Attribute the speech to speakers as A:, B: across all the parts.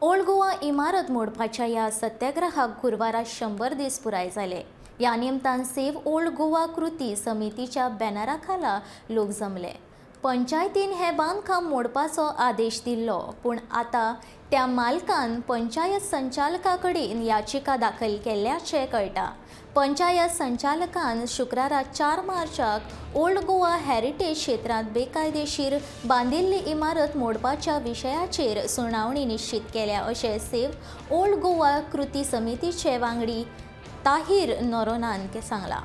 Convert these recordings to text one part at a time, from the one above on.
A: Old Goa इमारत मोडपाच्या या सत्याग्रहाक गुरुवारा 100 दीस पुराय झाले. या निमतान सेव्ह ओल्ड गोवा कृती समितीच्या बॅनराखाला लोक जमले. पंचायतीन हे बांदकाम मोडपाचो आदेश दिल्लो, पूण आता त्या मालकान पंचायत संचालकाकडेन याचिका दाखल केल्ल्याचे कळटा. पंचायत संचालकान शुक्रारा 4 मार्चाक ओल्ड गोवा हेरिटेज क्षेत्रांत बेकायदेशीर बांदिल्ली इमारत मोडपाच्या विशयाचेर सुनावणी निश्चित केल्या अशें सेव्ह ओल्ड गोवा कृती समितीचे वांगडी Tahir नोरोनान Sangla.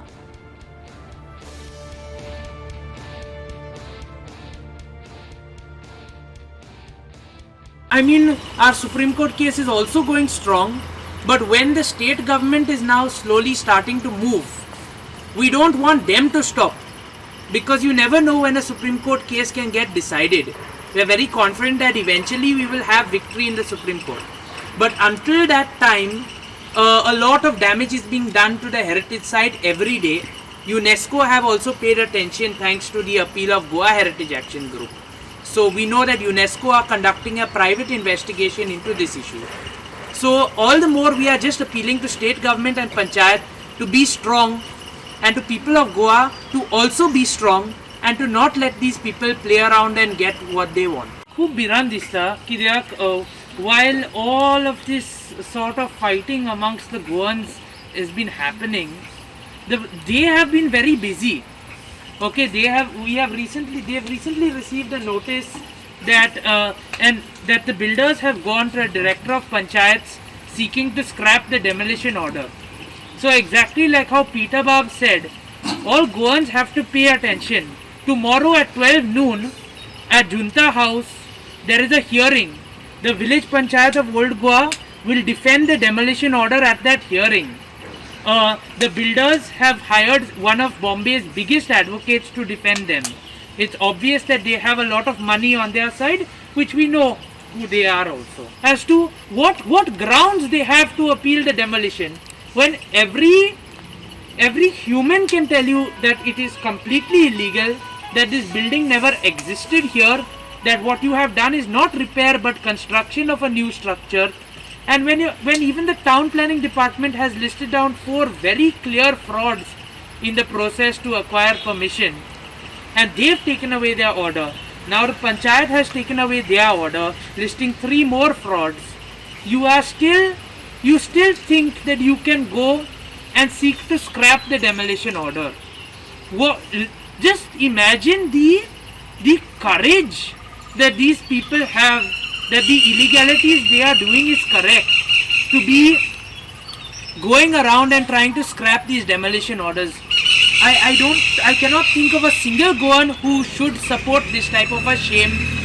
B: I mean, our Supreme Court case is also going strong, but when the state government is now slowly starting to move, we don't want them to stop, because you never know when a Supreme Court case can get decided. We are very confident that eventually we will have victory in the Supreme Court. But until that time, a lot of damage is being done to the heritage site every day. UNESCO have also paid attention thanks to the appeal of Goa Heritage Action Group. So we know that UNESCO are conducting a private investigation into this issue. So all the more we are just appealing to state government and panchayat to be strong, and to people of Goa to also be strong and to not let these people play around and get what they want. खूप भिरांत दिसता कित्याक while all of this sort of fighting amongst the Goans has been happening, they have been very busy. Okay, they have recently received a notice that that the builders have gone to a director of panchayats seeking to scrap the demolition order. So exactly like how Peter Bab said, all Goans have to pay attention. Tomorrow at 12 noon at Junta House there is a hearing. The village panchayat of Old Goa will defend the demolition order at that hearing. The builders have hired one of Bombay's biggest advocates to defend them. It's obvious that they have a lot of money on their side, which we know who they are also. As to what grounds they have to appeal the demolition, when every human can tell you that it is completely illegal, that this building never existed here, that what you have done is not repair but construction of a new structure. And when even the town planning department has listed down 4 very clear frauds in the process to acquire permission, and they've taken away their order. Now the panchayat has taken away their order, listing 3 more frauds. You still think that you can go and seek to scrap the demolition order. Just imagine the courage that these people have, that the illegalities they are doing is correct, to be going around and trying to scrap these demolition orders. I cannot think of a single Goan who should support this type of a shame